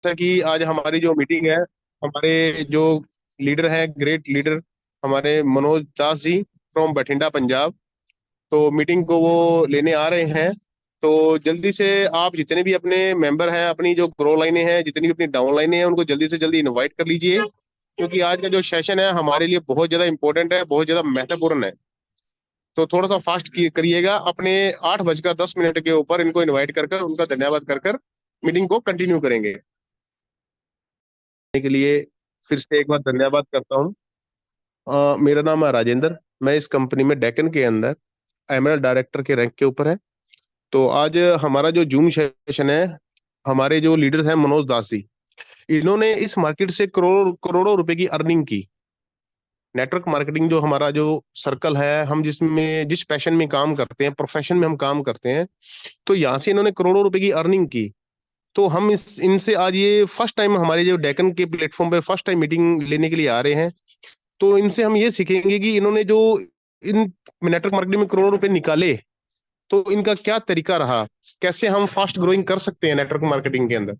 जैसा कि आज हमारी जो मीटिंग है, हमारे जो लीडर हैं, ग्रेट लीडर हमारे मनोज दास जी फ्रॉम बठिंडा पंजाब, तो मीटिंग को वो लेने आ रहे हैं। तो जल्दी से आप जितने भी अपने मेंबर हैं, अपनी जो ग्रो लाइनें हैं, जितनी भी अपनी डाउन लाइनें हैं, उनको जल्दी से जल्दी इनवाइट कर लीजिए, क्योंकि आज का जो सेशन है हमारे लिए बहुत ज्यादा इंपॉर्टेंट है, बहुत ज्यादा महत्वपूर्ण है। तो थोड़ा सा फास्ट करिएगा। अपने 8:10 के ऊपर इनको इनवाइट कर कर उनका धन्यवाद कर कर मीटिंग को कंटिन्यू करेंगे। के लिए फिर से एक बार धन्यवाद करता हूँ। मेरा नाम है राजेंद्र। मैं इस कंपनी में डेकन के अंदर एमएल डायरेक्टर के रैंक के ऊपर है। तो आज हमारा जो जूम सेशन है, हमारे जो लीडर्स हैं मनोज दास जी, इन्होंने इस मार्केट से करोड़ों करोड़ों रुपए की अर्निंग की। नेटवर्क मार्केटिंग जो हमारा जो सर्कल है, हम जिसमें जिस पैशन में काम करते हैं, प्रोफेशन में हम काम करते हैं, तो यहाँ से इन्होंने करोड़ों रुपए की अर्निंग की। तो हम इस इनसे आज ये फर्स्ट टाइम हमारे जो डेकन के प्लेटफॉर्म पर फर्स्ट टाइम मीटिंग लेने के लिए आ रहे हैं। तो इनसे हम ये सीखेंगे कि इन्होंने जो इन नेटवर्क मार्केटिंग में करोड़ों रुपए निकाले, तो इनका क्या तरीका रहा, कैसे हम फास्ट ग्रोइंग कर सकते हैं नेटवर्क मार्केटिंग के अंदर।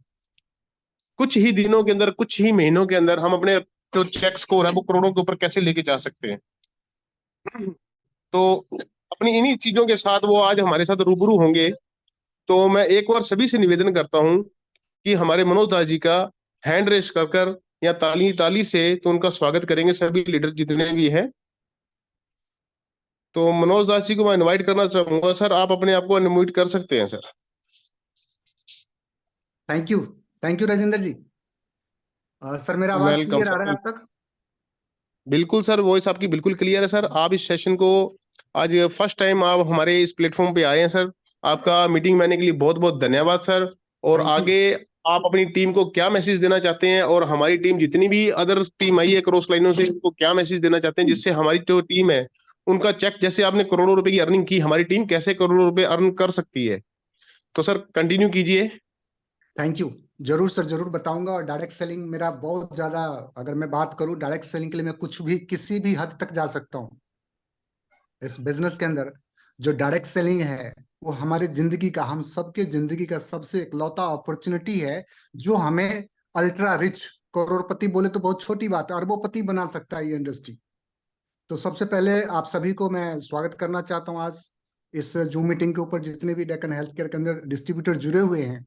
कुछ ही दिनों के अंदर, कुछ ही महीनों के अंदर हम अपने जो चेक स्कोर है वो करोड़ों के ऊपर कैसे लेके जा सकते हैं। तो अपनी इन्हीं चीजों के साथ वो आज हमारे साथ रूबरू होंगे। तो मैं एक बार सभी से निवेदन करता हूँ कि हमारे मनोज दास जी का हैंड रेस कर कर या ताली ताली से तो उनका स्वागत करेंगे सभी लीडर जितने भी हैं। तो मनोज दास जी को मैं इनवाइट करना चाहूंगा। सर, आप अपने आप को अनम्यूट कर सकते हैं sir. Thank you. Thank you Rajendra ji. Sir मेरा आवाज वेलकम क्लियर आ रहा है सर। आप तक? बिल्कुल सर, वॉइस आपकी बिल्कुल क्लियर है सर। आप इस सेशन को आज फर्स्ट टाइम आप हमारे इस प्लेटफॉर्म पे आए हैं सर। आपका मीटिंग में आने के लिए बहुत बहुत धन्यवाद सर। और थैंक यू। आगे आप अपनी टीम को क्या मैसेज देना चाहते हैं, और हमारी टीम जितनी भी अदर टीम आई है क्रॉस लाइनों से, उनको क्या मैसेज देना चाहते हैं, जिससे हमारी जो टीम है उनका चेक, जैसे आपने करोड़ों रुपए की अर्निंग की, हमारी टीम कैसे करोड़ों रुपए अर्न कर सकती है। तो सर कंटिन्यू कीजिए। Thank you. जरूर सर, जरूर बताऊंगा। और डायरेक्ट सेलिंग मेरा बहुत ज्यादा, अगर मैं बात करूं डायरेक्ट सेलिंग के लिए, मैं कुछ भी किसी भी हद तक जा सकता हूं इस बिजनेस के अंदर। जो डायरेक्ट सेलिंग है वो हमारी जिंदगी का, हम सबके जिंदगी का सबसे इकलौता अपॉर्चुनिटी है, जो हमें अल्ट्रा रिच, करोड़पति बोले तो बहुत छोटी बात है, अरबोपति बना सकता है ये इंडस्ट्री। तो सबसे पहले आप सभी को मैं स्वागत करना चाहता हूं आज इस जूम मीटिंग के ऊपर, जितने भी डेक्कन हेल्थ केयर के अंदर डिस्ट्रीब्यूटर जुड़े हुए हैं।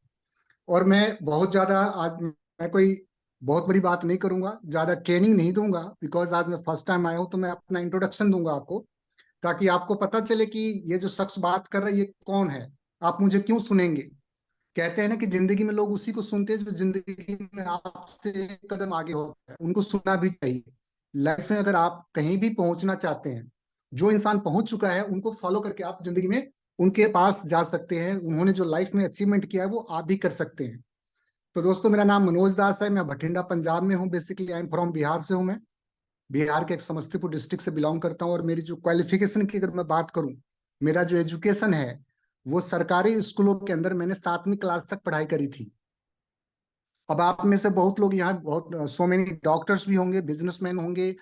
और मैं बहुत ज्यादा आज, मैं कोई बहुत बड़ी बात नहीं करूंगा, ज्यादा ट्रेनिंग नहीं दूंगा, बिकॉज आज मैं फर्स्ट टाइम आया हूं। तो मैं अपना इंट्रोडक्शन दूंगा आपको, ताकि आपको पता चले कि ये जो शख्स बात कर रहा है ये कौन है, आप मुझे क्यों सुनेंगे। कहते हैं ना कि जिंदगी में लोग उसी को सुनते हैं जो जिंदगी में आपसे एक कदम आगे होता है, उनको सुनना भी चाहिए। लाइफ में अगर आप कहीं भी पहुंचना चाहते हैं, जो इंसान पहुंच चुका है उनको फॉलो करके आप जिंदगी में उनके पास जा सकते हैं। उन्होंने जो लाइफ में अचीवमेंट किया है वो आप भी कर सकते हैं। तो दोस्तों, मेरा नाम मनोज दास है, मैं भटिंडा पंजाब में हूँ। Basically I am from Bihar से हूँ मैं। बिहार के एक समस्तीपुर डिस्ट्रिक्ट से बिलोंग करता हूँ। और मेरी जो क्वालिफिकेशन की अगर मैं बात करूँ, मेरा जो एजुकेशन है वो सरकारी स्कूलों के अंदर मैंने 7वीं क्लास तक पढ़ाई करी थी। अब आप में से बहुत लोग यहाँ, बहुत सो मेनी डॉक्टर्स भी होंगे, बिजनेसमैन होंगे,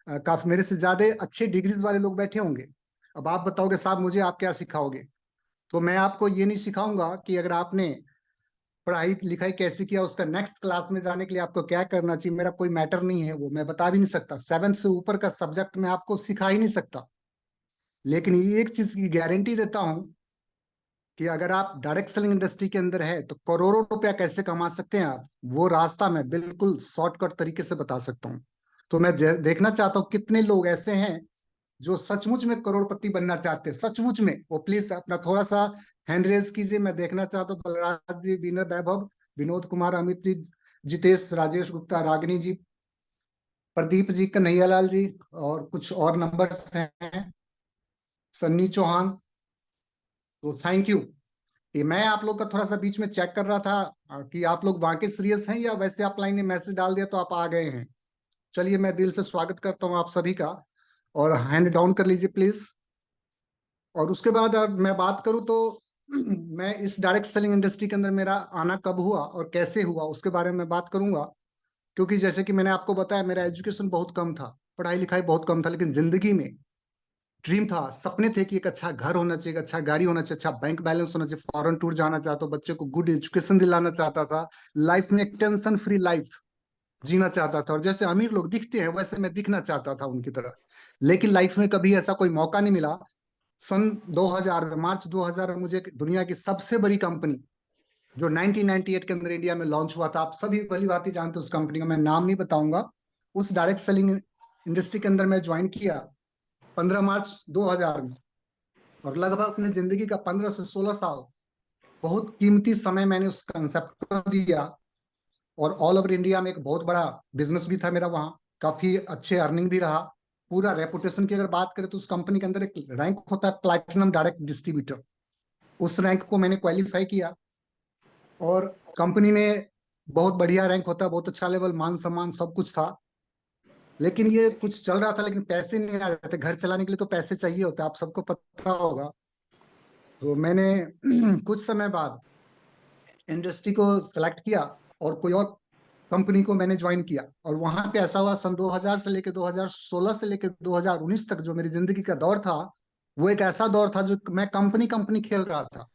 काफी मेरे से ज्यादा अच्छे डिग्रीज वाले लोग बैठे होंगे। अब आप बताओगे साहब मुझे आप क्या सिखाओगे? तो मैं आपको ये नहीं सिखाऊंगा कि अगर आपने पढ़ाई लिखाई कैसी किया, उसका नेक्स्ट क्लास में जाने के लिए आपको क्या करना चाहिए, मेरा कोई मैटर नहीं है, वो मैं बता भी नहीं सकता। 7th से ऊपर का सब्जेक्ट मैं आपको सिखा ही नहीं सकता। लेकिन ये एक चीज की गारंटी देता हूं कि अगर आप डायरेक्ट सेलिंग इंडस्ट्री के अंदर है तो करोड़ों रुपया कैसे कमा सकते हैं आप, वो रास्ता मैं बिल्कुल शॉर्टकट तरीके से बता सकता हूँ। तो मैं देखना चाहता हूँ कितने लोग ऐसे हैं जो सचमुच में करोड़पति बनना चाहते हैं, सचमुच में। वो प्लीज अपना थोड़ा सा हैंड रेज कीजिए। मैं देखना चाहता हूँ बलराज जी, विनय वैभव, विनोद कुमार, अमित जी, जितेश, राजेश गुप्ता, रागिनी जी, प्रदीप जी, कन्हैयालाल जी, और कुछ और नंबर्स हैं, सन्नी चौहान। तो थैंक यू। ये मैं आप लोग का थोड़ा सा बीच में चेक कर रहा था कि आप लोग वाकई सीरियस हैं या वैसे आप लाइन ने मैसेज डाल दिया तो आप आ गए हैं। चलिए, मैं दिल से स्वागत करता हूँ आप सभी का। और हैंड डाउन कर लीजिए प्लीज। और उसके बाद अब मैं बात करूँ तो मैं इस डायरेक्ट सेलिंग इंडस्ट्री के अंदर मेरा आना कब हुआ और कैसे हुआ उसके बारे में बात करूंगा। क्योंकि जैसे कि मैंने आपको बताया, मेरा एजुकेशन बहुत कम था, पढ़ाई लिखाई बहुत कम था, लेकिन जिंदगी में ड्रीम था, सपने थे कि एक अच्छा घर होना चाहिए, एक अच्छा गाड़ी होना चाहिए, अच्छा बैंक बैलेंस होना चाहिए, फॉरेन टूर जाना चाहता हूँ, बच्चे को गुड एजुकेशन दिलाना चाहता था, लाइफ में एक टेंशन फ्री लाइफ जीना चाहता था, और जैसे अमीर लोग दिखते हैं वैसे मैं दिखना चाहता था उनकी तरह। लेकिन लाइफ में कभी ऐसा कोई मौका नहीं मिला। सन 2000 में, मार्च 2000 में, मुझे दुनिया की सबसे बड़ी कंपनी जो 1998 के अंदर इंडिया में लॉन्च हुआ था, आप सभी भली भांति जानते हो उस कंपनी का, मैं नाम नहीं बताऊंगा, उस डायरेक्ट सेलिंग इंडस्ट्री के अंदर मैं ज्वाइन किया 15 मार्च 2000 में। और लगभग अपनी जिंदगी का 15 से 16 साल, बहुत कीमती समय मैंने उस कंसेप्ट को दिया। और ऑल ओवर इंडिया में एक बहुत बड़ा बिजनेस भी था मेरा वहाँ, काफी अच्छे अर्निंग भी रहा। पूरा रेपुटेशन की अगर बात करें तो उस कंपनी के अंदर एक रैंक होता है प्लैटिनम डायरेक्ट डिस्ट्रीब्यूटर, उस रैंक को मैंने क्वालिफाई किया। और कंपनी में बहुत बढ़िया रैंक होता है, बहुत अच्छा लेवल, मान सम्मान सब कुछ था। लेकिन ये कुछ चल रहा था, लेकिन पैसे नहीं आ रहे थे, घर चलाने के लिए तो पैसे चाहिए होता है, आप सबको पता होगा। तो मैंने कुछ समय बाद इंडस्ट्री को सेलेक्ट किया और कोई और कंपनी को मैंने ज्वाइन किया। और वहां पे ऐसा हुआ, सन 2000 से लेकर 2016 से लेकर 2019 तक जो मेरी जिंदगी का दौर था, वो एक ऐसा दौर था जो मैं कंपनी कंपनी खेल रहा था।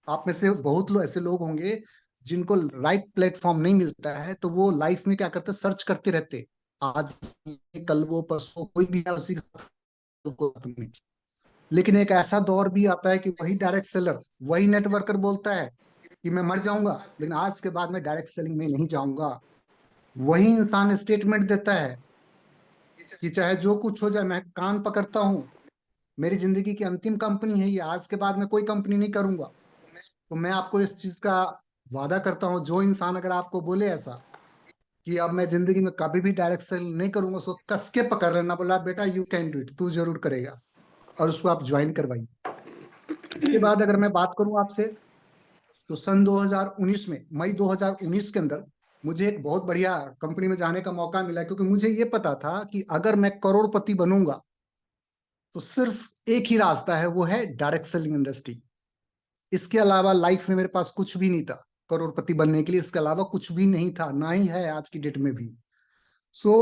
आप में से बहुत लोग ऐसे लोग होंगे जिनको राइट प्लेटफॉर्म नहीं मिलता है, तो वो लाइफ में क्या करते, सर्च करते रहते, आज ये, कल वो, परसों कोई भी है, उसी के साथ को अपनी। लेकिन एक ऐसा दौर भी आता है कि वही डायरेक्ट सेलर, वही नेटवर्कर बोलता है कि मैं मर जाऊंगा लेकिन आज के बाद मैं डायरेक्ट सेलिंग में नहीं जाऊंगा। वही इंसान स्टेटमेंट देता है कि चाहे जो कुछ हो जाए मैं कान पकड़ता हूँ, मेरी जिंदगी की अंतिम कंपनी है ये, आज के बाद मैं कोई कंपनी नहीं करूंगा। तो मैं आपको इस चीज का वादा करता हूँ, जो इंसान अगर आपको बोले ऐसा कि अब मैं जिंदगी में कभी भी डायरेक्ट सेल नहीं करूंगा, उसको कस के पकड़ लेना, बोला बेटा यू कैन डू इट, तू जरूर करेगा, और उसको आप ज्वाइन करवाइए। इसके बाद अगर मैं बात करूं आपसे, तो सन 2019 में, मई 2019 के अंदर मुझे एक बहुत बढ़िया कंपनी में जाने का मौका मिला, क्योंकि मुझे ये पता था कि अगर मैं करोड़पति बनूंगा तो सिर्फ एक ही रास्ता है, वो है डायरेक्ट सेलिंग इंडस्ट्री। इसके अलावा लाइफ में मेरे पास कुछ भी नहीं था करोड़पति बनने के लिए, इसके अलावा कुछ भी नहीं था, ना ही है आज की डेट में भी। सो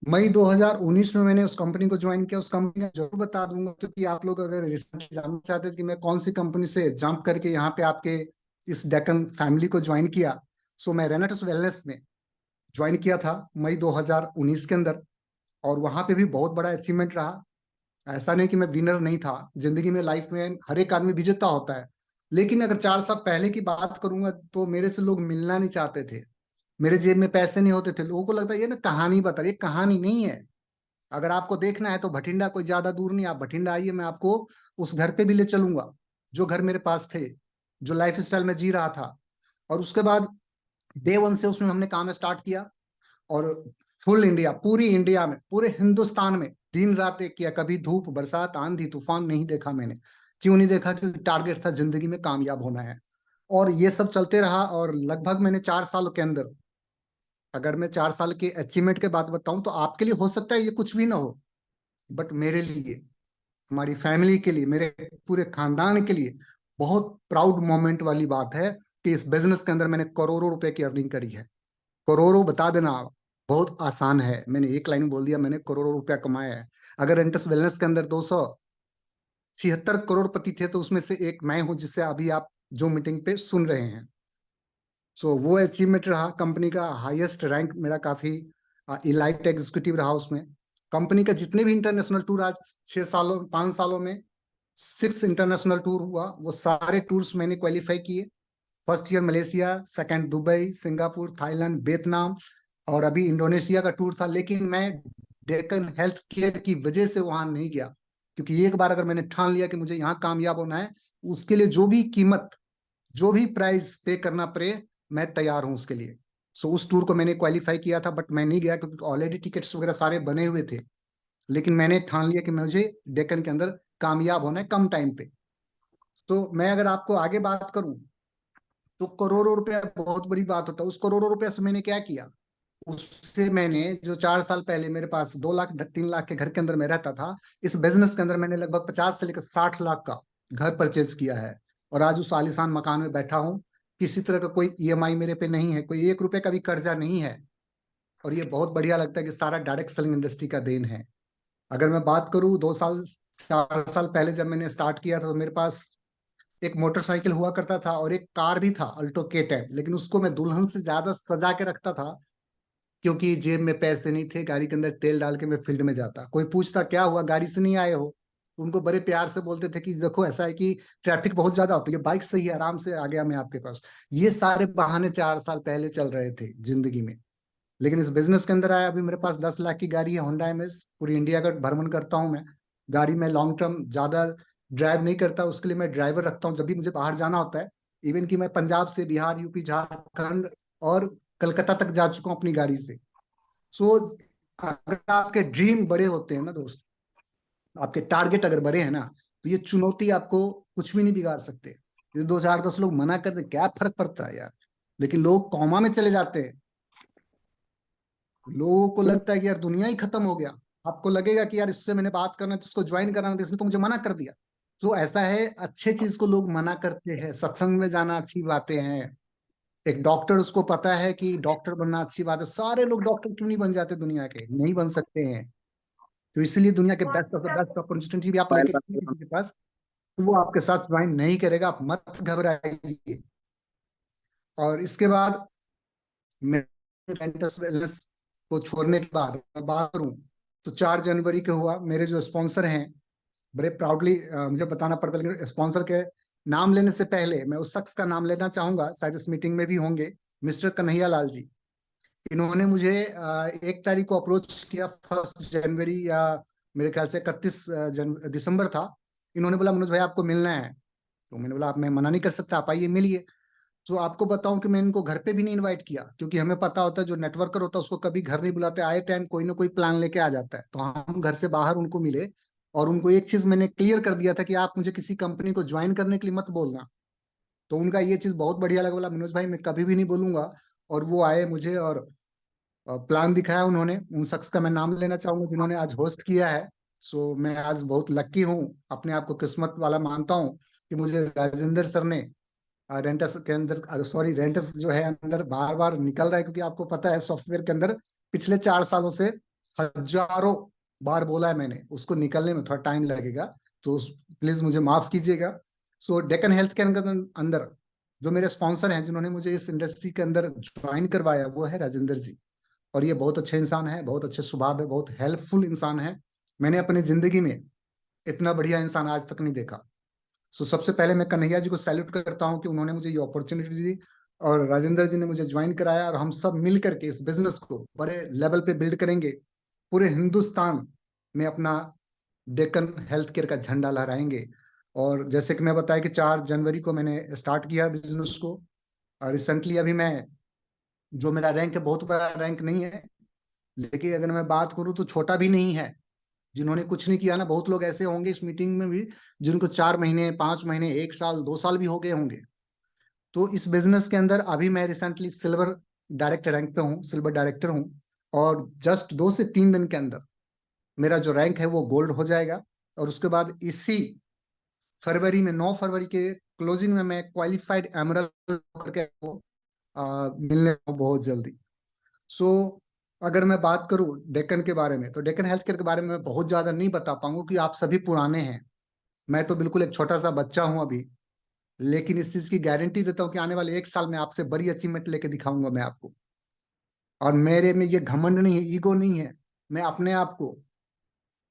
मई 2019 में मैंने उस कंपनी को ज्वाइन किया। उस कंपनी का जरूर बता दूंगा, क्योंकि आप लोग अगर रिसेंटली जानना चाहते हैं कि मैं कौन सी कंपनी से जंप करके यहाँ पे आपके इस डेकन फैमिली को ज्वाइन किया, सो मैं रेनेटस वेलनेस में ज्वाइन किया था मई 2019 के अंदर। और वहां पे भी बहुत बड़ा अचीवमेंट रहा। ऐसा नहीं कि मैं विनर नहीं था, जिंदगी में लाइफ में हर एक आदमी विजेता होता है। लेकिन अगर 4 साल पहले की बात करूंगा तो मेरे से लोग मिलना नहीं चाहते थे, मेरे जेब में पैसे नहीं होते थे, लोगों को लगता है ये ना कहानी बता रही है, कहानी नहीं है। अगर आपको देखना है तो भटिंडा कोई ज्यादा दूर नहीं, आप भटिंडा आइए, मैं आपको उस घर पे भी ले चलूंगा जो घर मेरे पास थे, जो लाइफ स्टाइल में जी रहा था। और उसके बाद डे वन से उसमें हमने काम स्टार्ट किया। और फुल इंडिया, पूरी इंडिया में, पूरे हिंदुस्तान में दिन रात एक किया, कभी धूप बरसात आंधी तूफान नहीं देखा मैंने। क्यों नहीं देखा? क्योंकि टारगेट था जिंदगी में कामयाब होना है। और ये सब चलते रहा, और लगभग मैंने 4 सालों के अंदर, अगर मैं 4 साल के अचीवमेंट के बात बताऊं तो आपके लिए हो सकता है ये कुछ भी ना हो, बट मेरे लिए, हमारी फैमिली के लिए, मेरे पूरे खानदान के लिए बहुत प्राउड मोमेंट वाली बात है कि इस बिजनेस के अंदर मैंने करोड़ों रुपए की अर्निंग करी है। करोड़ों बता देना बहुत आसान है, मैंने एक लाइन में बोल दिया, मैंने करोड़ों रुपया कमाया है। अगर एंटस वेलनेस के अंदर 276 करोड़पति थे तो उसमें से एक मैं हूं, जिससे अभी आप जो मीटिंग पे सुन रहे हैं। सो वो अचीवमेंट रहा कंपनी का, हाईएस्ट रैंक मेरा काफी इलाइट एग्जीक्यूटिव रहा उसमें। कंपनी का जितने भी इंटरनेशनल टूर आज 6 सालों 5 सालों में 6 इंटरनेशनल टूर हुआ, वो सारे टूर्स मैंने क्वालिफाई किए। First year Malaysia, second Dubai, Singapore, Thailand, Vietnam, और अभी इंडोनेशिया का टूर था। लेकिन मैं डेक्कन हेल्थ केयर की वजह से वहां नहीं गया, क्योंकि एक बार अगर मैंने ठान लिया कि मुझे यहाँ कामयाब होना है, उसके लिए जो भी कीमत, जो भी प्राइस पे करना पड़े, मैं तैयार हूं उसके लिए। सो उस टूर को मैंने क्वालिफाई किया था, बट मैं नहीं गया क्योंकि ऑलरेडी टिकट्स वगैरह सारे बने हुए थे। लेकिन मैंने ठान लिया कि मुझे डेक्कन के अंदर कामयाब होना है कम टाइम पे। तो मैं अगर आपको आगे बात करूं, तो करोड़ों रुपया बहुत बड़ी बात होता है। उस करोड़ों रुपया से मैंने क्या किया, उससे मैंने, जो 4 साल पहले मेरे पास 2 लाख 3 लाख के घर के अंदर मैं रहता था, इस बिजनेस के अंदर मैंने लगभग 50 से लेकर 60 लाख का घर परचेज किया है। और आज उस आलीशान मकान में बैठा हूँ। किसी तरह का कोई ईएमआई मेरे पे नहीं है, कोई 1 रुपए का भी कर्जा नहीं है। और ये बहुत बढ़िया लगता है कि सारा डायरेक्ट सेलिंग इंडस्ट्री का देन है। अगर मैं बात करूँ 2 साल 4 साल पहले जब मैंने स्टार्ट किया था तो मेरे पास एक मोटरसाइकिल हुआ करता था और एक कार भी था, अल्टो के टेन, लेकिन उसको मैं दुल्हन से ज्यादा सजा के रखता था, क्योंकि जेब में पैसे नहीं थे, गाड़ी के अंदर तेल डाल के मैं फील्ड में जाता। कोई पूछता क्या हुआ, गाड़ी से नहीं आए हो, तो उनको बड़े प्यार से बोलते थे कि देखो ऐसा है कि ट्रैफिक बहुत ज्यादा होती है, बाइक सही है, आराम से आ गया मैं आपके पास। ये सारे बहाने 4 साल पहले चल रहे थे जिंदगी में। लेकिन इस बिजनेस के अंदर आया, अभी मेरे पास 10 लाख की गाड़ी है, होंडा एमएस, पूरी इंडिया का भ्रमण करता हूँ मैं। गाड़ी में लॉन्ग टर्म ज्यादा ड्राइव नहीं करता, उसके लिए मैं ड्राइवर रखता हूँ जब भी मुझे बाहर जाना होता है। इवन कि मैं पंजाब से बिहार, यूपी, झारखंड और कलकत्ता तक जा चुका हूँ अपनी गाड़ी से। सो अगर आपके ड्रीम बड़े होते हैं ना दोस्त, आपके टारगेट अगर बड़े हैं ना, तो ये चुनौती आपको कुछ भी नहीं बिगाड़ सकते। ये 2 4 10 लोग मना कर दे, क्या फर्क पड़ता है यार। लेकिन लोग कॉमा में चले जाते हैं, लोगों को लगता है कि यार दुनिया ही खत्म हो गया। आपको लगेगा कि यार इससे मैंने बात करना है तो इसको ज्वाइन कराना था, इसने तो मुझे मना कर दिया। तो ऐसा है, अच्छे चीज को लोग मना करते हैं, सत्संग में जाना अच्छी बातें हैं। एक डॉक्टर, उसको पता है कि डॉक्टर बनना अच्छी बात है, सारे लोग डॉक्टर क्यों नहीं बन जाते, दुनिया के नहीं बन सकते हैं। तो इसलिए दुनिया के best of the best opportunity भी आप लेके जाइए किसी के पास, तो वो आपके साथ ज्वाइन नहीं करेगा, आप मत घबराइए। और इसके बाद मैं रेंटस वेलनेस को छोड़ने के बाद मैं बात करूं, तो 4 जनवरी को हुआ। मेरे जो स्पॉन्सर हैं, बड़े प्राउडली मुझे बताना पड़ता है, लेकिन स्पॉन्सर के नाम लेने से पहले मैं उस शख्स का नाम लेना चाहूंगा, शायद इस मीटिंग में भी होंगे, मिस्टर कन्हैया लाल जी। इन्होंने मुझे 1 तारीख को अप्रोच किया, 1 जनवरी, या मेरे ख्याल से 31 दिसंबर था। इन्होंने बोला मनोज भाई आपको मिलना है। तो मैंने बोला आप, मैं मना नहीं कर सकता, आप आइए मिलिए। तो आपको बताऊं कि मैं इनको घर पे भी नहीं इनवाइट किया, क्योंकि हमें पता होता है जो नेटवर्कर होता है उसको कभी घर नहीं बुलाते, आए टाइम कोई ना कोई प्लान लेके आ जाता है। तो हम घर से बाहर उनको मिले, और उनको एक चीज मैंने क्लियर कर दिया था कि आप मुझे किसी कंपनी को ज्वाइन करने के लिए मत बोलना। तो उनका ये चीज बहुत बढ़िया लगा, बोला मनोज भाई मैं कभी भी नहीं बोलूंगा। और वो आए मुझे और प्लान दिखाया उन्होंने। उन शख्स का मैं नाम लेना चाहूंगा जिन्होंने आज होस्ट किया है। सो मैं आज बहुत लक्की हूँ, अपने आप को किस्मत वाला मानता हूँ कि मुझे राजेंद्र सर ने रेंटस के अंदर, सॉरी रेंटस जो है अंदर बार बार निकल रहा है, क्योंकि आपको पता है सॉफ्टवेयर के अंदर पिछले 4 सालों से हजारों बार बोला है मैंने, उसको निकलने में थोड़ा टाइम लगेगा, तो प्लीज मुझे माफ कीजिएगा। सो डेक्कन हेल्थ के अंदर अंदर जो मेरे स्पॉन्सर हैं, जिन्होंने मुझे इस इंडस्ट्री के अंदर ज्वाइन करवाया, वो है राजेंद्र जी। और ये बहुत अच्छे इंसान है, बहुत अच्छे स्वभाव है, बहुत हेल्पफुल इंसान है। मैंने अपनी जिंदगी में इतना बढ़िया इंसान आज तक नहीं देखा। सो सबसे पहले मैं कन्हैया जी को सैल्यूट करता हूँ कि उन्होंने मुझे ये अपॉर्चुनिटी दी, और राजेंद्र जी ने मुझे ज्वाइन कराया, और हम सब मिल करके इस बिजनेस को बड़े लेवल पे बिल्ड करेंगे। पूरे हिंदुस्तान में अपना डेक्कन हेल्थ केयर का झंडा लहराएंगे। और जैसे कि मैं बताया कि 4 जनवरी को मैंने स्टार्ट किया बिजनेस को, और रिसेंटली अभी मैं, जो मेरा रैंक है बहुत बड़ा रैंक नहीं है, लेकिन अगर मैं बात करूँ तो छोटा भी नहीं है। जिन्होंने कुछ नहीं किया ना, बहुत लोग ऐसे होंगे इस मीटिंग में भी जिनको 4 महीने, 5 महीने, 1 साल, 2 साल भी हो गए होंगे। तो इस बिजनेस के अंदर अभी मैं रिसेंटली सिल्वर डायरेक्टर रैंक पे हूँ, सिल्वर डायरेक्टर हूँ। और जस्ट 2 से 3 दिन के अंदर मेरा जो रैंक है वो गोल्ड हो जाएगा। और उसके बाद इसी फरवरी में, 9 फरवरी के क्लोजिंग में, मैं क्वालिफाइड एमरल्ड करके मिलने वाला हूं बहुत जल्दी। सो अगर मैं बात करूं डेक्कन के बारे में, तो डेक्कन हेल्थ केयर के बारे में मैं बहुत ज्यादा नहीं बता पाऊंगा, कि आप सभी पुराने हैं, मैं तो बिल्कुल एक छोटा सा बच्चा हूं अभी। लेकिन इस चीज की गारंटी देता हूं कि आने वाले 1 साल में आपसे बड़ी अचीवमेंट लेके दिखाऊंगा मैं आपको। और मेरे में ये घमंड नहीं है, ईगो नहीं है। मैं अपने आप को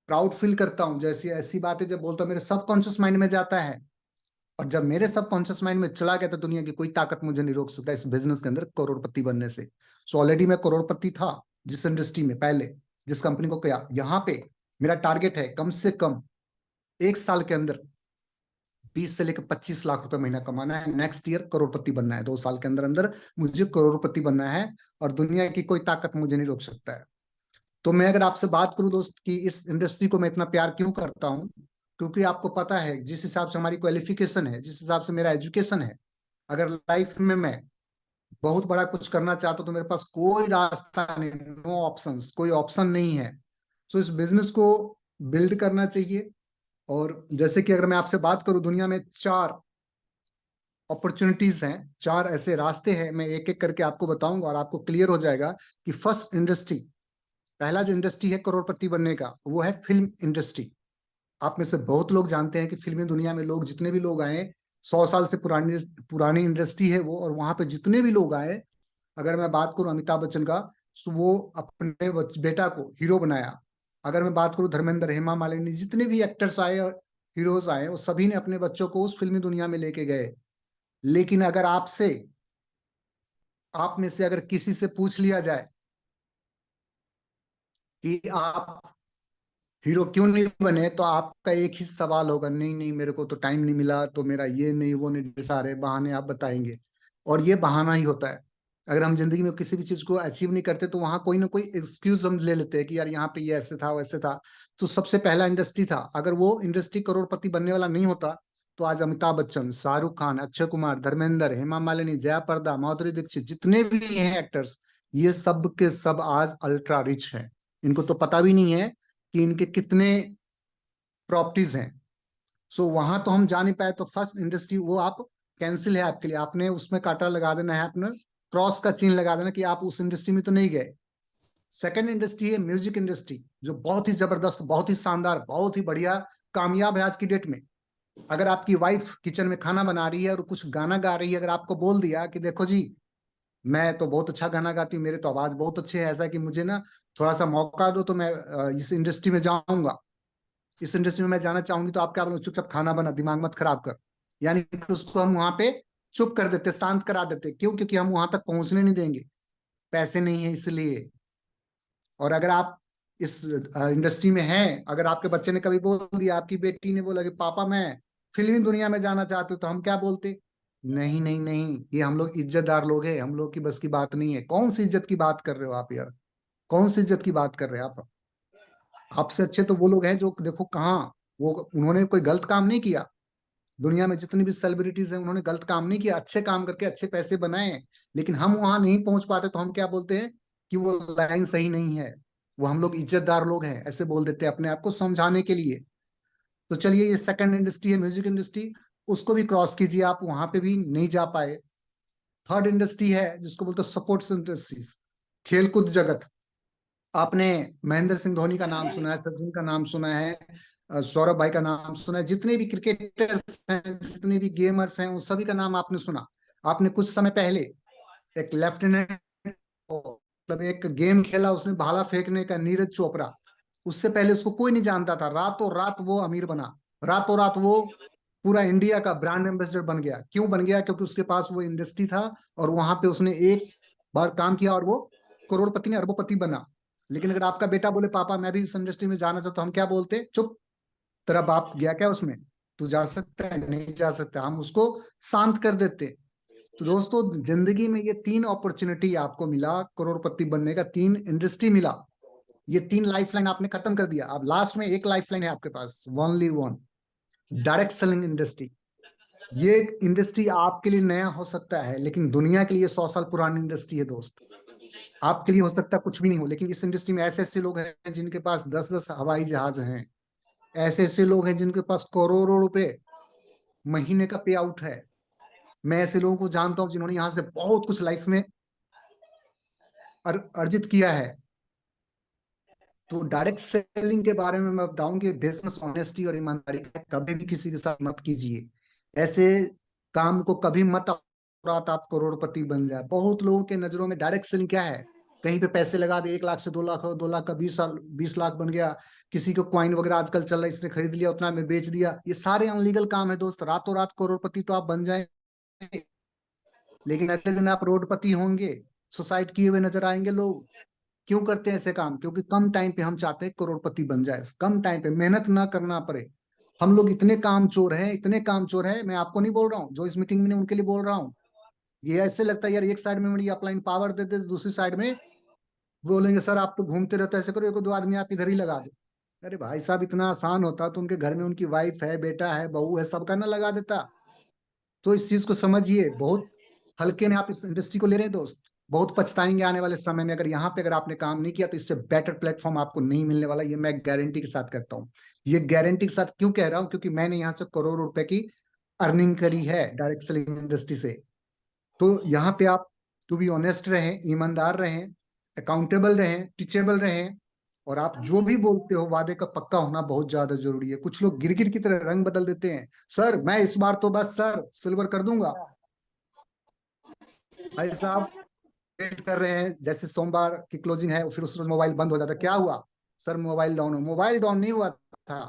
प्राउड फील करता हूँ, जैसी ऐसी बातें जब बोलता हूँ मेरे सबकॉन्शियस माइंड में जाता है। और जब मेरे सबकॉन्शियस माइंड में चला गया, तो दुनिया की कोई ताकत मुझे नहीं रोक सकता इस बिजनेस के अंदर करोड़पति बनने से। सो ऑलरेडी मैं करोड़पति था जिस इंडस्ट्री में, पहले जिस कंपनी को किया, यहाँ पे मेरा टारगेट है कम से कम 1 साल के अंदर 20 से लेकर 25 लाख रुपए महीना कमाना है। नेक्स्ट ईयर करोड़पति बनना है, 2 साल के अंदर अंदर मुझे करोड़पति बनना है। और दुनिया की कोई ताकत मुझे नहीं रोक सकता है। तो मैं अगर आपसे बात करूं दोस्त कि इस इंडस्ट्री को मैं इतना प्यार क्यों करता हूं, क्योंकि आपको पता है जिस हिसाब से हमारी क्वालिफिकेशन है, जिस हिसाब से मेरा एजुकेशन है, अगर लाइफ में मैं बहुत बड़ा कुछ करना चाहता हूं तो मेरे पास कोई रास्ता नहीं, नो ऑप्शंस, कोई ऑप्शन नहीं है। सो इस बिजनेस को बिल्ड करना चाहिए। और जैसे कि अगर मैं आपसे बात करूं, दुनिया में 4 अपॉर्चुनिटीज हैं, 4 ऐसे रास्ते हैं, मैं एक एक करके आपको बताऊंगा और आपको क्लियर हो जाएगा कि फर्स्ट इंडस्ट्री, पहला जो इंडस्ट्री है करोड़पति बनने का, वो है फिल्म इंडस्ट्री। आप में से बहुत लोग जानते हैं कि फिल्मी दुनिया में लोग, जितने भी लोग आए, 100 साल से पुरानी पुरानी इंडस्ट्री है वो, और वहां पे जितने भी लोग आए, अगर मैं बात करूं अमिताभ बच्चन का, तो वो अपने बेटा को हीरो बनाया। अगर मैं बात करूं धर्मेंद्र, हेमा मालिनी, जितने भी एक्टर्स आए और हीरोज आए, वो सभी ने अपने बच्चों को उस फिल्मी दुनिया में लेके गए। लेकिन अगर आपसे, आप में से अगर किसी से पूछ लिया जाए कि आप हीरो क्यों नहीं बने, तो आपका एक ही सवाल होगा, नहीं नहीं मेरे को तो टाइम नहीं मिला, तो मेरा ये नहीं वो नहीं, ढेर सारे बहाने आप बताएंगे। और ये बहाना ही होता है। अगर हम जिंदगी में किसी भी चीज को अचीव नहीं करते, तो वहां कोई ना कोई एक्सक्यूज हम ले लेते हैं कि यार यहाँ पे ये ऐसे था वैसे था। तो सबसे पहला इंडस्ट्री था, अगर वो इंडस्ट्री करोड़पति बनने वाला नहीं होता, तो आज अमिताभ बच्चन, शाहरुख खान, अक्षय कुमार, धर्मेंद्र, हेमा मालिनी, जया प्रदा, माधुरी दीक्षित, जितने भी हैं एक्टर्स, ये सब के सब आज अल्ट्रा रिच हैं। इनको तो पता भी नहीं है कि इनके कितने प्रॉपर्टीज हैं। सो वहां तो हम जा नहीं पाए, तो फर्स्ट इंडस्ट्री वो आप कैंसिल है आपके लिए, आपने उसमें काटा लगा देना है, अपना क्रॉस का चिन्ह लगा देना कि आप उस इंडस्ट्री में तो नहीं गए। सेकंड इंडस्ट्री है म्यूजिक इंडस्ट्री, जो बहुत ही जबरदस्त, बहुत ही शानदार, बहुत ही बढ़िया, कामयाब है आज की डेट में। अगर आपकी वाइफ किचन में खाना बना रही है और कुछ गाना गा रही है, अगर आपको बोल दिया कि देखो जी, मैं तो बहुत अच्छा गाना गाती हूँ, मेरे तो आवाज बहुत अच्छी है, ऐसा है कि मुझे ना थोड़ा सा मौका दो, तो मैं इस इंडस्ट्री में जाऊंगा, इस इंडस्ट्री में मैं जाना चाहूंगी, तो आप क्या बोलोगे, चुपचाप खाना बना, दिमाग मत खराब कर। यानी कि उसको हम वहां पे चुप कर देते, शांत करा देते। क्यों? क्योंकि हम वहां तक पहुंचने नहीं देंगे, पैसे नहीं है इसलिए। और अगर आप इस इंडस्ट्री में हैं, अगर आपके बच्चे ने कभी बोल दिया, आपकी बेटी ने बोला कि पापा मैं फिल्मी दुनिया में जाना चाहती हूँ, तो हम क्या बोलते? नहीं नहीं नहीं, ये हम लोग इज्जतदार लोग हैं, हम लोग की बस की बात नहीं है। कौन सी इज्जत की बात कर रहे हो आप यार? कौन सी इज्जत की बात कर रहे हैं आप? आपसे अच्छे तो वो लोग हैं जो, देखो कहाँ, वो उन्होंने कोई गलत काम नहीं किया। दुनिया में जितनी भी सेलिब्रिटीज हैं, उन्होंने गलत काम नहीं किया, अच्छे काम करके अच्छे पैसे बनाए हैं। लेकिन हम वहां नहीं पहुंच पाते, तो हम क्या बोलते हैं कि वो लाइन सही नहीं है, वो हम लोग इज्जतदार लोग हैं, ऐसे बोल देते हैं अपने आप को समझाने के लिए। तो चलिए, ये सेकंड इंडस्ट्री है म्यूजिक इंडस्ट्री, उसको भी क्रॉस कीजिए, आप वहां पे भी नहीं जा पाए। थर्ड इंडस्ट्री है जिसको बोलते हैं सपोर्ट्स इंडस्ट्रीज, खेलकूद जगत। आपने महेंद्र सिंह धोनी का नाम सुना है, सचिन का नाम सुना है, सौरभ भाई का नाम सुना है, जितने भी क्रिकेटर्स हैं, जितने भी गेमर्स हैं, उन सभी का नाम आपने सुना। आपने कुछ समय पहले एक लेफ्टिनेंट, मतलब एक गेम खेला उसने भाला फेंकने का, नीरज चोपड़ा। उससे पहले उसको कोई नहीं जानता था, रातों रात वो अमीर बना, रातों रात वो पूरा इंडिया का ब्रांड एम्बेसडर बन गया। क्यों बन गया? क्योंकि उसके पास वो इंडस्ट्री था, और वहां पे उसने एक बार काम किया और वो करोड़पति ने अरबोपति बना। लेकिन अगर आपका बेटा बोले पापा मैं भी इस इंडस्ट्री में जाना चाहता हूं, हम क्या बोलते? चुप, तेरा बाप गया क्या उसमें? तू जा सकता है? नहीं जा सकता, हम उसको शांत कर देते। तो दोस्तों, जिंदगी में ये तीन अपॉर्चुनिटी आपको मिला, करोड़पति बनने का, तीन इंडस्ट्री मिला, ये तीन लाइफलाइन आपने खत्म कर दिया। अब लास्ट में एक लाइफलाइन है आपके पास, only one, direct selling industry. ये इंडस्ट्री आपके लिए नया हो सकता है, लेकिन दुनिया के लिए 100 साल पुरानी इंडस्ट्री है दोस्त। आपके लिए हो सकता है कुछ भी नहीं हो, लेकिन इस इंडस्ट्री में ऐसे ऐसे लोग हैं जिनके पास 10-10 हवाई जहाज हैं। ऐसे ऐसे लोग हैं जिनके पास करोड़ों रुपए महीने का पे आउट है। मैं ऐसे लोगों को जानता हूं जिन्होंने यहाँ से बहुत कुछ लाइफ में अर्जित किया है। तो डायरेक्ट सेलिंग के बारे में मैं बताऊं कि बिजनेस ऑनेस्टी और ईमानदारी का कभी भी किसी के साथ मत कीजिए। ऐसे काम को कभी मत, रात आप करोड़पति बन जाए। बहुत लोगों के नजरों में डायरेक्ट सेलिंग क्या है? कहीं पे पैसे लगा दे, 1 लाख से 2 लाख, 2 लाख का 20 साल 20 लाख बन गया। किसी को क्वाइन वगैरह आजकल चल रहा है, इसने खरीद लिया, उतना में बेच दिया, ये सारे अनलीगल काम है दोस्त। रातों रात करोड़पति तो आप बन जाए, लेकिन अगले दिन आप रोडपति होंगे, सुसाइड किए हुए नजर आएंगे लोग। क्यों करते हैं ऐसे काम? क्योंकि कम टाइम पे हम चाहते हैं करोड़पति बन जाए, कम टाइम पे मेहनत ना करना पड़े। हम लोग इतने काम चोर हैं, इतने काम चोर हैं, मैं आपको नहीं बोल रहा हूँ, जो इस मीटिंग में उनके लिए बोल रहा हूँ। ये ऐसे लगता है यार, एक साइड में मेरी अपलाइन पावर दे दे, दूसरी साइड में बोलेंगे सर आप तो घूमते रहते हो, ऐसे करो, एक दो आदमी आप इधर ही लगा दो। अरे भाई साहब, इतना आसान होता तो उनके घर में उनकी वाइफ है, बेटा है, बहू है, सबका ना लगा देता। तो इस चीज को समझिए, बहुत हल्के में आप इस इंडस्ट्री को ले रहे हैं दोस्त। बहुत पछताएंगे आने वाले समय में, अगर यहाँ पे अगर आपने काम नहीं किया, तो इससे बेटर प्लेटफॉर्म आपको नहीं मिलने वाला, ये मैं गारंटी के साथ कहता हूँ। ये गारंटी के साथ क्यों कह रहा हूँ? क्योंकि मैंने यहाँ से करोड़ों रुपए की अर्निंग करी है डायरेक्ट सेलिंग इंडस्ट्री से। तो यहाँ पे आप टू बी ऑनेस्ट रहें, ईमानदार रहें, अकाउंटेबल रहें, टीचेबल रहें, और आप जो भी बोलते हो वादे का पक्का होना बहुत ज्यादा जरूरी है। कुछ लोग गिरगिट की तरह रंग बदल देते हैं, सर मैं इस बार तो बस सर सिल्वर कर दूंगा। भाई साहब वेट कर रहे हैं, जैसे सोमवार की क्लोजिंग है फिर उस रोज मोबाइल बंद हो जाता है, क्या हुआ? सर मोबाइल डाउन हो। मोबाइल डाउन नहीं हुआ था,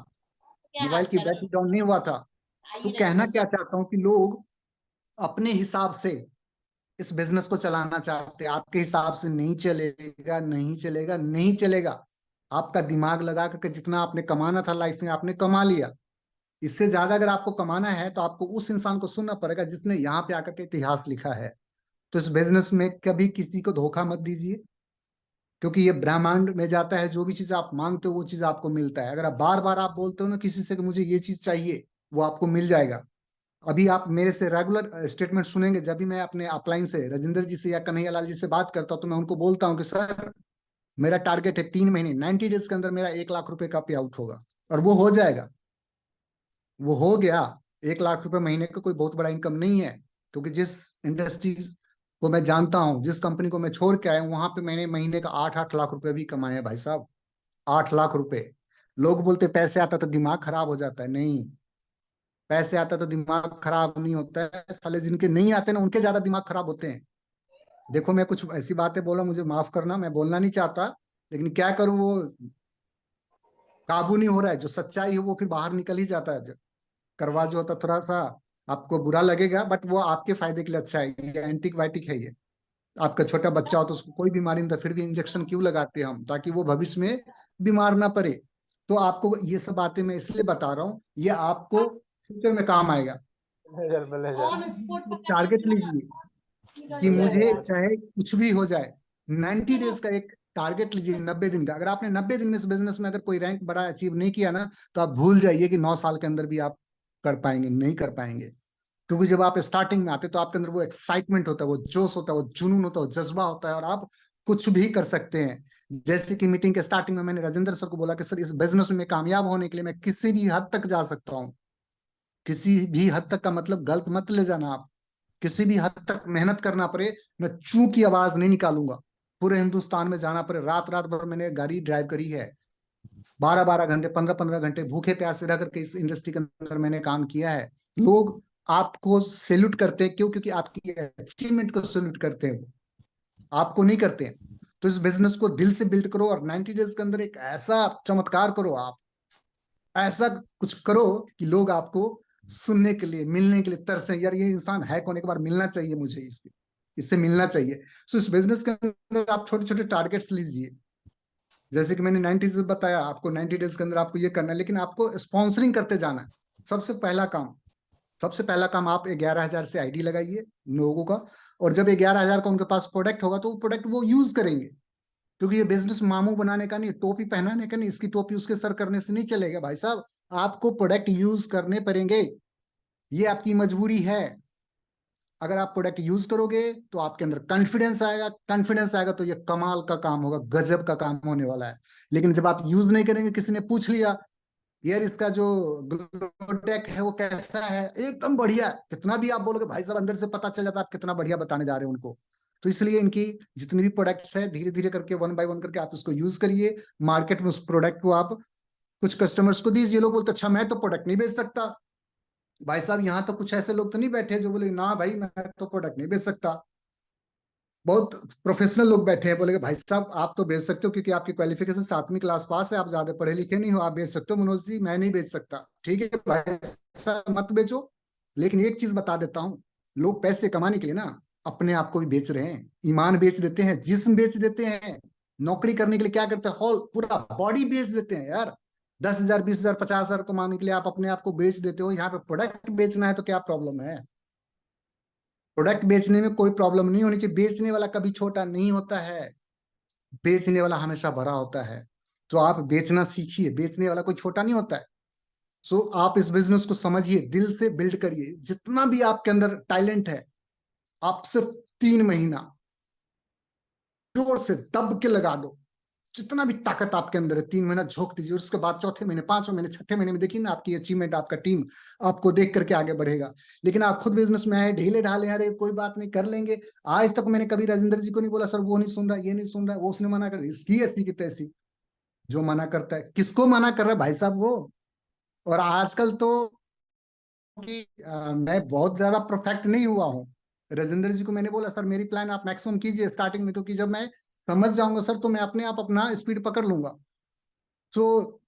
मोबाइल की बैटरी डाउन नहीं हुआ था। तो कहना क्या चाहता हूँ कि लोग अपने हिसाब से इस बिजनेस को चलाना चाहते हैं, आपके हिसाब से नहीं चलेगा, नहीं चलेगा, नहीं चलेगा। आपका दिमाग लगा करके जितना आपने कमाना था लाइफ में आपने कमा लिया। इससे ज्यादा अगर आपको कमाना है तो आपको उस इंसान को सुनना पड़ेगा जिसने यहाँ पे आकर के इतिहास लिखा है। तो इस बिजनेस में कभी किसी को धोखा मत दीजिए, क्योंकि ये ब्रह्मांड में जाता है, जो भी चीज आप मांगते हो वो चीज आपको मिलता है। अगर आप बार बार आप बोलते हो ना किसी से कि मुझे ये चीज चाहिए, वो आपको मिल जाएगा। अभी आप मेरे से रेगुलर स्टेटमेंट सुनेंगे, जब भी मैं अपने अपलाइन से राजेंद्र जी से या कन्हैया लाल जी से बात करता हूं तो मैं उनको बोलता हूं कि सर मेरा टारगेट है 3 महीने 90 डेज के अंदर मेरा 1 लाख रुपए का पे आउट होगा। और वो हो जाएगा, वो हो गया। 1 लाख रुपए महीने का कोई बहुत बड़ा इनकम नहीं है, क्योंकि जिस इंडस्ट्री को मैं जानता हूँ, जिस कंपनी को मैं छोड़ के आया हूँ, वहां पे मैंने महीने का 8-8 लाख रुपए भी कमाए हैं भाई साहब। 8 लाख रुपए। लोग बोलते पैसे आता तो दिमाग खराब हो जाता है, नहीं। पैसे आता तो दिमाग खराब नहीं होता है साले, जिनके नहीं आते ना उनके ज्यादा दिमाग खराब होते हैं। देखो मैं कुछ ऐसी बातें बोला, मुझे माफ करना, मैं बोलना नहीं चाहता, लेकिन क्या करूं, वो काबू नहीं हो रहा है। जो सच्चाई है वो फिर बाहर निकल ही जाता है। करवा जो होता थोड़ा सा आपको बुरा लगेगा, बट वो आपके फायदे के लिए अच्छा है। ये एंटीबायोटिक है ये। आपका छोटा बच्चा हो तो उसको कोई बीमारी नहीं था, फिर भी इंजेक्शन क्यों लगाते हैं हम? ताकि वो भविष्य में बीमार ना पड़े। तो आपको ये सब बातें मैं इसलिए बता रहा हूँ, ये आपको फ्यूचर में काम आएगा। टारगेट लीजिए कि मुझे चाहे कुछ भी हो जाए, 90 डेज का एक टारगेट लीजिए, 90 दिन का। अगर आपने 90 दिन में इस बिजनेस में अगर कोई रैंक बड़ा अचीव नहीं किया ना, तो आप भूल जाइए कि 9 साल के अंदर भी आप कर पाएंगे, नहीं कर पाएंगे। क्योंकि जब आप स्टार्टिंग में आते तो आपके अंदर वो एक्साइटमेंट होता है, वो जोश होता है, वो जुनून होता है, वो जज्बा होता है, और आप कुछ भी कर सकते हैं। जैसे कि मीटिंग के स्टार्टिंग में मैंने राजेंद्र सर को बोला कि सर इस बिजनेस में कामयाब होने के लिए मैं किसी भी हद तक जा सकता हूँ। किसी भी हद तक का मतलब गलत मत ले जाना आप। किसी भी हद तक मेहनत करना पड़े, मैं चू की आवाज नहीं निकालूंगा। पूरे हिंदुस्तान में जाना पड़े, रात रात भर मैंने गाड़ी ड्राइव करी है। 12-12 घंटे, 15-15 घंटे भूखे प्यासे रह करके इस इंडस्ट्री के अंदर मैंने काम किया है। लोग आपको सैल्यूट करते हैं, क्यों? क्योंकि आपकी अचीवमेंट को सैल्यूट करते हैं, आपको नहीं करते हैं। तो इस बिजनेस को दिल से बिल्ड करो, और 90 डेज के अंदर एक ऐसा चमत्कार करो आप, ऐसा कुछ करो कि लोग आपको सुनने के लिए, मिलने के लिए तरसे, यार ये इंसान है कौन, एक बार मिलना चाहिए मुझे, इसके इससे मिलना चाहिए। सो इस बिजनेस के अंदर आप छोटे छोटे टारगेट्स लीजिए। जैसे कि मैंने 90 डेज बताया आपको, 90 डेज के अंदर आपको ये करना है, लेकिन आपको स्पॉन्सरिंग करते जाना है। सबसे पहला काम, सबसे पहला काम, आप 11,000 से आईडी लगाइए लोगों का। और जब 11,000 का उनके पास प्रोडक्ट होगा तो वो प्रोडक्ट वो यूज करेंगे। क्योंकि ये बिजनेस मामू बनाने का नहीं, टोपी पहनाने का नहीं, इसकी टोपी उसके सर करने से नहीं चलेगा भाई साहब। आपको प्रोडक्ट यूज करने पड़ेंगे, ये आपकी मजबूरी है। अगर आप प्रोडक्ट यूज करोगे तो आपके अंदर कॉन्फिडेंस आएगा, कॉन्फिडेंस आएगा तो ये कमाल का काम होगा, गजब का काम होने वाला है। लेकिन जब आप यूज नहीं करेंगे, किसी ने पूछ लिया यार इसका जो ग्लोटेक है वो कैसा है, एकदम बढ़िया, कितना भी आप बोलोगे भाई साहब, अंदर से पता चल जाता है आप कितना बढ़िया बताने जा रहे हो उनको। तो इसलिए इनकी जितनी भी प्रोडक्ट्स है, धीरे धीरे करके वन बाय वन करके आप उसको यूज करिए। मार्केट में उस प्रोडक्ट को आप कुछ कस्टमर्स को दीजिए। लोग बोलते अच्छा मैं तो प्रोडक्ट नहीं बेच सकता। भाई साहब यहाँ तो कुछ ऐसे लोग तो नहीं बैठे जो बोले ना भाई मैं तो प्रोडक्ट नहीं बेच सकता। बहुत प्रोफेशनल लोग बैठे हैं, बोले भाई साहब आप तो बेच सकते हो, क्योंकि आपकी क्वालिफिकेशन 7वीं क्लास पास है, आप ज्यादा पढ़े लिखे नहीं हो, आप बेच सकते हो। मनोज जी मैं नहीं बेच सकता, ठीक है भाई साहब मत बेचो। लेकिन एक चीज बता देता हूँ, लोग पैसे कमाने के लिए ना अपने आप को भी बेच रहे हैं, ईमान बेच देते हैं, जिस्म बेच देते हैं। नौकरी करने के लिए क्या करते हैं, होल पूरा बॉडी बेच देते हैं यार। 10,000, 20,000, 50,000 कमाने के लिए आप अपने आप को बेच देते हो। यहाँ पे प्रोडक्ट बेचना है तो क्या प्रॉब्लम है? प्रोडक्ट बेचने में कोई प्रॉब्लम नहीं होनी चाहिए। बेचने वाला कभी छोटा नहीं होता है, बेचने वाला हमेशा बड़ा होता है। तो आप बेचना सीखिए, बेचने वाला कोई छोटा नहीं होता है। सो आप इस बिजनेस को समझिए, दिल से बिल्ड करिए, जितना भी आपके अंदर टैलेंट है आप सिर्फ 3 महीना जोर से दब के लगा दो। जितना भी ताकत आपके अंदर है 3 महीना झोंक दीजिए, और उसके बाद चौथे महीने, 5वें महीने, छठे महीने में देखिए ना आपकी अचीवमेंट, आपका टीम आपको देख करके आगे बढ़ेगा। लेकिन आप खुद बिजनेस में आए ढीले ढाले, अरे कोई बात नहीं कर लेंगे। आज तक मैंने कभी राजेंद्र जी को नहीं बोला सर वो नहीं सुन रहा, ये नहीं सुन रहा, वो उसने मना कर, इसकी ऐसी की तैसी। जो मना करता है, किसको मना कर रहा है भाई साहब वो? और आजकल तो कि मैं बहुत ज्यादा परफेक्ट नहीं हुआ हूँ। राजेंद्र जी को मैंने बोला सर मेरी प्लान आप मैक्सिमम कीजिए स्टार्टिंग में, क्योंकि जब मैं समझ जाऊंगा सर तो मैं अपने आप अपना स्पीड पकड़ लूंगा। तो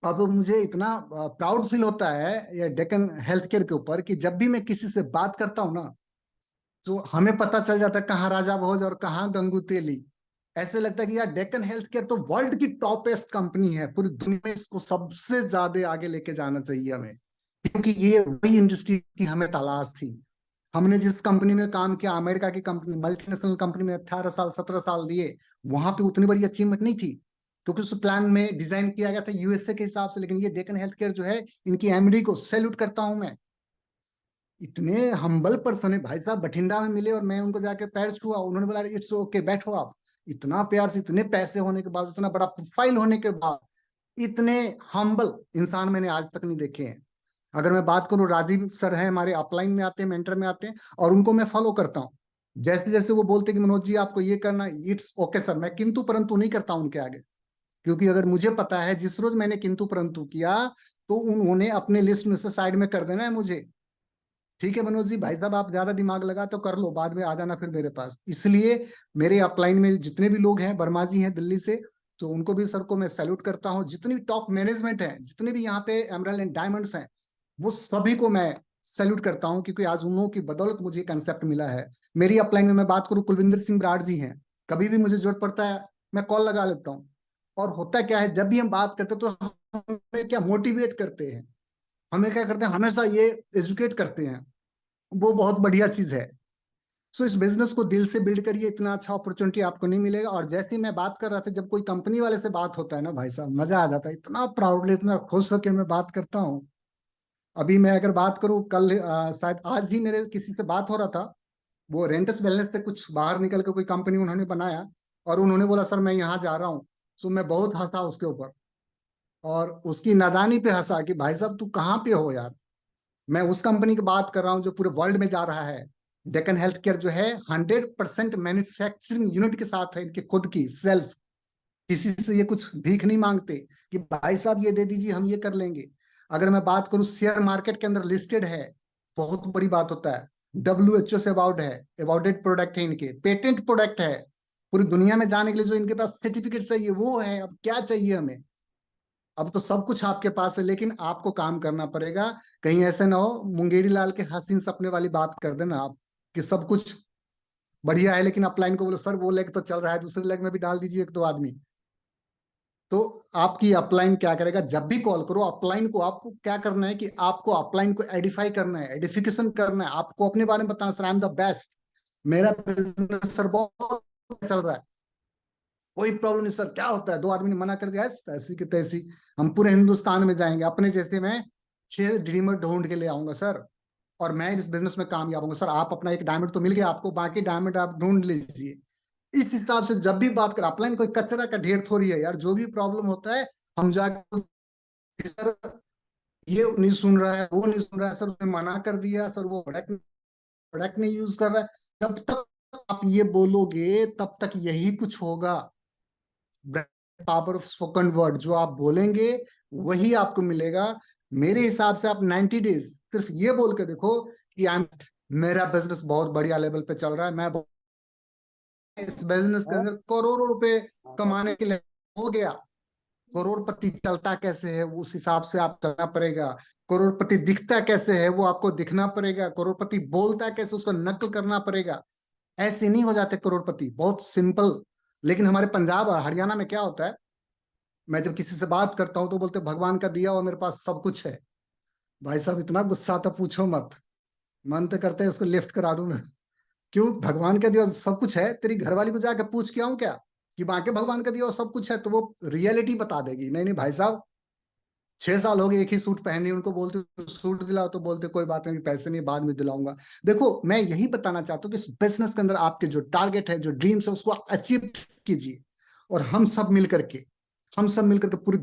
अब मुझे इतना प्राउड फील होता है ये डेक्कन हेल्थ केयर के ऊपर कि जब भी मैं किसी से बात करता हूँ ना, तो हमें पता चल जाता है कहाँ राजा भोज और कहाँ गंगू तेली। ऐसे लगता है कि यार डेक्कन हेल्थ केयर तो वर्ल्ड की टॉपेस्ट कंपनी है पूरी दुनिया में, इसको सबसे ज्यादा आगे लेके जाना चाहिए हमें, क्योंकि ये वही इंडस्ट्री की हमें तलाश थी। हमने जिस कंपनी में काम किया, अमेरिका की कंपनी, मल्टीनेशनल कंपनी में 18 साल 17 साल दिए, वहां पे उतनी बड़ी अचीवमेंट नहीं थी, क्योंकि उस प्लान में डिजाइन किया गया था यूएसए के हिसाब से। लेकिन ये डेक्कन हेल्थ केयर जो है, इनकी एमडी को सैल्यूट करता हूं मैं। इतने हम्बल पर्सन है भाई साहब, बठिंडा में मिले और मैं उनको जाके पैर छुआ, उन्होंने बोला इट्स ओके बैठो आप। इतना प्यार से, इतने पैसे होने के बाद, इतना बड़ा प्रोफाइल होने के बाद इतने हम्बल इंसान मैंने आज तक नहीं देखे हैं। अगर मैं बात करूं, राजीव सर हैं हमारे, अपलाइन में आते हैं, मेंटर में आते हैं, और उनको मैं फॉलो करता हूँ। जैसे जैसे वो बोलते हैं कि मनोज जी आपको ये करना, इट्स ओके सर, मैं किंतु परंतु नहीं करता उनके आगे। क्योंकि अगर मुझे पता है जिस रोज मैंने किंतु परंतु किया, तो उन्होंने अपने लिस्ट में से साइड में कर देना है मुझे। ठीक है मनोज जी, भाई साहब आप ज्यादा दिमाग लगा तो कर लो, बाद में आ जाना फिर मेरे पास। इसलिए मेरे अपलाइन में जितने भी लोग हैं, वर्मा जी हैं दिल्ली से, तो उनको भी सर को मैं सैल्यूट करता हूँ। जितनी भी टॉप मैनेजमेंट है, जितने भी यहाँ पे एमरल्ड एंड डायमंड्स हैं, वो सभी को मैं सैल्यूट करता हूँ, क्योंकि आज उन लोगों की बदौलत मुझे कंसेप्ट मिला है। मेरी अपलाइन में मैं बात करूँ, कुलविंदर सिंह बराड़ जी हैं, कभी भी मुझे जरूरत पड़ता है मैं कॉल लगा लेता हूँ। और होता क्या है, जब भी हम बात करते हैं तो हमें क्या मोटिवेट करते हैं, हमें क्या करते हैं, हमेशा ये एजुकेट करते हैं। वो बहुत बढ़िया चीज है। सो इस बिजनेस को दिल से बिल्ड करिए, इतना अच्छा अपॉर्चुनिटी आपको नहीं मिलेगा। और जैसे ही मैं बात कर रहा था, जब कोई कंपनी वाले से बात होता है ना भाई साहब, मजा आ जाता है, इतना प्राउडली, इतना खुश होकर मैं बात करता हूँ। अभी मैं अगर बात करूँ, कल शायद आज ही मेरे किसी से बात हो रहा था, वो रेंटस वेलनेस से कुछ बाहर निकल के कोई कंपनी उन्होंने बनाया, और उन्होंने बोला सर मैं यहाँ जा रहा हूँ। सो मैं बहुत हंसा उसके ऊपर, और उसकी नादानी पे हंसा कि भाई साहब तू कहाँ पे हो यार। मैं उस कंपनी की बात कर रहा हूँ जो पूरे वर्ल्ड में जा रहा है। डेक्कन हेल्थ केयर जो है 100% मैन्युफैक्चरिंग यूनिट के साथ है, इनके खुद की सेल्फ। किसी से ये कुछ भीख नहीं मांगते कि भाई साहब ये दे दीजिए हम ये कर लेंगे। अगर मैं बात करूं, शेयर मार्केट के अंदर लिस्टेड है, बहुत बड़ी बात होता है। WHO से अवार्ड है, अवार्डेड प्रोडक्ट है, इनके पेटेंट प्रोडक्ट है। पूरी दुनिया में जाने के लिए जो इनके पास सर्टिफिकेट चाहिए वो है, अब क्या चाहिए हमें। अब तो सब कुछ आपके पास है, लेकिन आपको काम करना पड़ेगा। कहीं ऐसे ना हो मुंगेरी लाल के हसीन सपने वाली बात कर देना आप, कि सब कुछ बढ़िया है लेकिन अपलाइन को बोलो सर वो लेग तो चल रहा है, दूसरे लेग में भी डाल दीजिए एक दो आदमी। तो आपकी अपलाइन क्या करेगा, जब भी कॉल करो अपलाइन को, आपको क्या करना है कि आपको अपलाइन को एडिफाई करना है, एडिफिकेशन करना है, आपको अपने बारे में बताना, sir I am the best, मेरा बिजनेस सर बहुत चल रहा है, कोई प्रॉब्लम नहीं सर। क्या होता है, दो आदमी ने मना कर दिया ऐसी की तैसी, हम पूरे हिंदुस्तान में जाएंगे, अपने जैसे मैं 6 ड्रीमर ढूंढ के ले आऊंगा सर, और मैं इस बिजनेस में कामयाब होंगे सर। आप अपना एक डायमंड तो मिल गया आपको, बाकी डायमंड आप ढूंढ लीजिए। इस हिसाब से जब भी बात कर, अपलाइन कोई कचरा का ढेर थोड़ी है यार। जो भी प्रॉब्लम होता है हम जाके, सर ये नहीं सुन रहा है, वो नहीं सुन रहा है सर, उसने मना कर दिया सर, वो प्रोडक्ट प्रोडक्ट नहीं यूज कर रहा है, जब तक आप ये बोलोगे तब तक यही कुछ होगा। पावर ऑफ स्पोकन वर्ड, जो आप बोलेंगे वही आपको मिलेगा। मेरे हिसाब से आप 90 डेज सिर्फ ये बोल के देखो कि आई एम, मेरा बिजनेस बहुत बढ़िया लेवल पे चल रहा है, मैं इस बिजनेस के अंदर करोड़ों रुपए कमाने के लिए हो गया। करोड़पति चलता कैसे है वो उस हिसाब से आप चलना पड़ेगा। करोड़पति दिखता कैसे है वो आपको दिखना पड़ेगा। करोड़पति बोलता कैसे उसको नकल करना पड़ेगा। ऐसे नहीं हो जाते करोड़पति, बहुत सिंपल। लेकिन हमारे पंजाब और हरियाणा में क्या होता है, मैं जब किसी से बात करता हूँ तो बोलते भगवान का दिया और मेरे पास सब कुछ है। भाई साहब इतना गुस्सा आता पूछो मत, मन तो करते है उसको लिफ्ट करा दूं मैं। क्यों, भगवान का दिया सब कुछ है, तेरी घरवाली को जाके पूछ के आऊं क्या कि बाकी भगवान का दिया सब कुछ है, तो वो रियलिटी बता देगी। नहीं नहीं भाई साहब, 6 साल हो गए एक ही सूट पहनी, उनको बोलते सूट दिलाओ तो बोलते कोई बात नहीं पैसे नहीं बाद में दिलाऊंगा। देखो मैं यही बताना चाहता हूँ कि इस बिजनेस के अंदर आपके जो टारगेट है, जो ड्रीम्स है, उसको अचीव कीजिए। और हम सब मिलकर के पूरी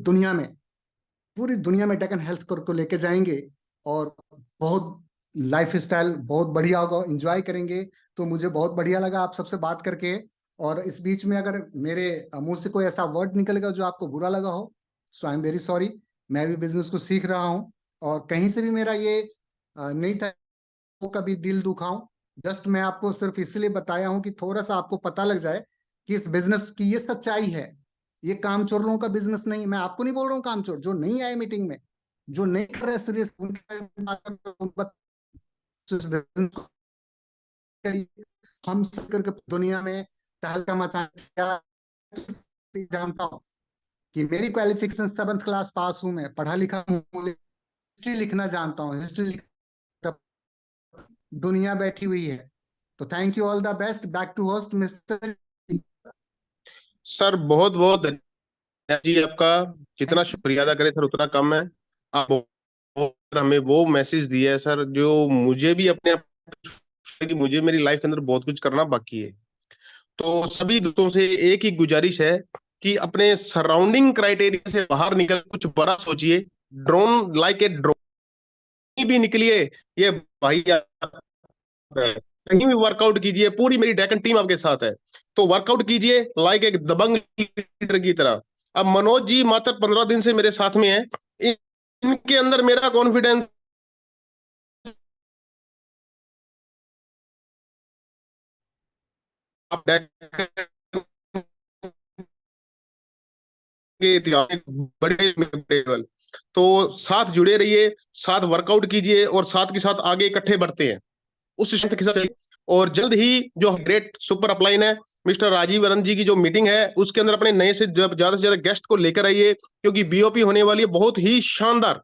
दुनिया में डेक्कन हेल्थ केयर को लेके जाएंगे, और बहुत लाइफ स्टाइल बहुत बढ़िया होगा, एंजॉय करेंगे। तो मुझे बहुत बढ़िया लगा आप सबसे बात करके। और इस बीच में अगर मेरे मुंह से कोई ऐसा वर्ड निकलेगा जो आपको बुरा लगा हो, सो आई एम वेरी सॉरी। मैं भी बिजनेस को सीख रहा हूँ, और कहीं से भी मेरा ये नहीं था को कभी दिल दुखाऊं। जस्ट मैं आपको सिर्फ इसलिए बताया हूं कि थोड़ा सा आपको पता लग जाए कि इस बिजनेस की ये सच्चाई है। ये कामचोर लोगों का बिजनेस नहीं। मैं आपको नहीं बोल रहा हूँ कामचोर, जो नहीं आए मीटिंग में, जो नहीं कर रहे सीरियस, हम सब करके दुनिया में तहलका मचा। जानता हूँ कि मेरी क्वालिफिकेशन 7th क्लास पास हूं, मैं पढ़ा लिखा हूँ, हिस्ट्री लिखना जानता हूँ, हिस्ट्री दुनिया बैठी हुई है। तो thank you, all the best, back to host mister. Sir बहुत बहुत धन्यवाद जी आपका। जितना शुक्रिया अदा करें सर उतना कम है। आप हमें वो मैसेज दिया है सर जो मुझे भी अपने आप कि मुझे मेरी लाइफ के अंदर बहुत कुछ करना बाकी है। तो सभी दोस्तों से एक ही गुजारिश है कि अपने सराउंडिंग क्राइटेरिया से बाहर निकल कुछ बड़ा सोचिए। ड्रोन लाइक ए ड्रोन भी निकलिए, ये भाई कहीं भी वर्कआउट कीजिए, पूरी मेरी डेकन टीम आपके साथ है। तो वर्कआउट कीजिए लाइक एक दबंग लीडर की तरह। अब मनोज जी मात्र 15 दिन से मेरे साथ में है। इनके अंदर मेरा कॉन्फिडेंस आप के इतिहास बड़े लेवल। तो साथ जुड़े रहिए, साथ वर्कआउट कीजिए और साथ के साथ आगे इकट्ठे बढ़ते हैं उस स्ट्रेंथ के साथ चलिए। और जल्द ही जो ग्रेट सुपर अपलाइन है मिस्टर राजीव आनंद जी की जो मीटिंग है उसके अंदर अपने नए से ज्यादा गेस्ट को लेकर आइए, क्योंकि बीओपी होने वाली है बहुत ही शानदार।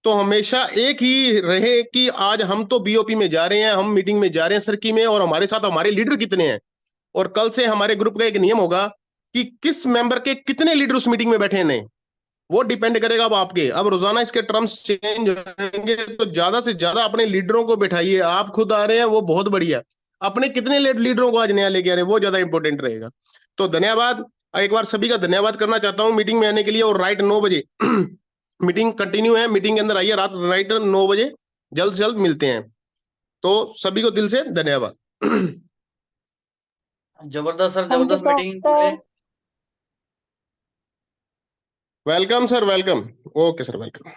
तो हमेशा एक ही रहे कि आज हम तो बीओपी में जा रहे हैं, हम मीटिंग में जा रहे हैं सर्की में, और हमारे साथ हमारे लीडर कितने हैं। और कल से हमारे ग्रुप का एक नियम होगा कि किस मेंबर के कितने लीडर उस मीटिंग में बैठे हैं नहीं, वो डिपेंड करेगा अब आपके। अब रोजाना इसके टर्म्स चेंज होंगे, तो ज्यादा से ज्यादा अपने लीडरों को बैठाइए। आप खुद आ रहे हैं वो बहुत बढ़िया, अपने कितने लीडरों को आज नया लेके आ रहे हैं वो ज्यादा इंपॉर्टेंट रहेगा। तो धन्यवाद, एक बार सभी का धन्यवाद करना चाहता हूँ मीटिंग में आने के लिए। और राइट 9 बजे मीटिंग कंटिन्यू है, मीटिंग के अंदर आइए रात राइट 9 बजे, जल्द से जल्द मिलते हैं। तो सभी को दिल से धन्यवाद। जबरदस्त सर, थैंक यू जबरदस्त meeting sir. Welcome sir, welcome. Okay sir, welcome.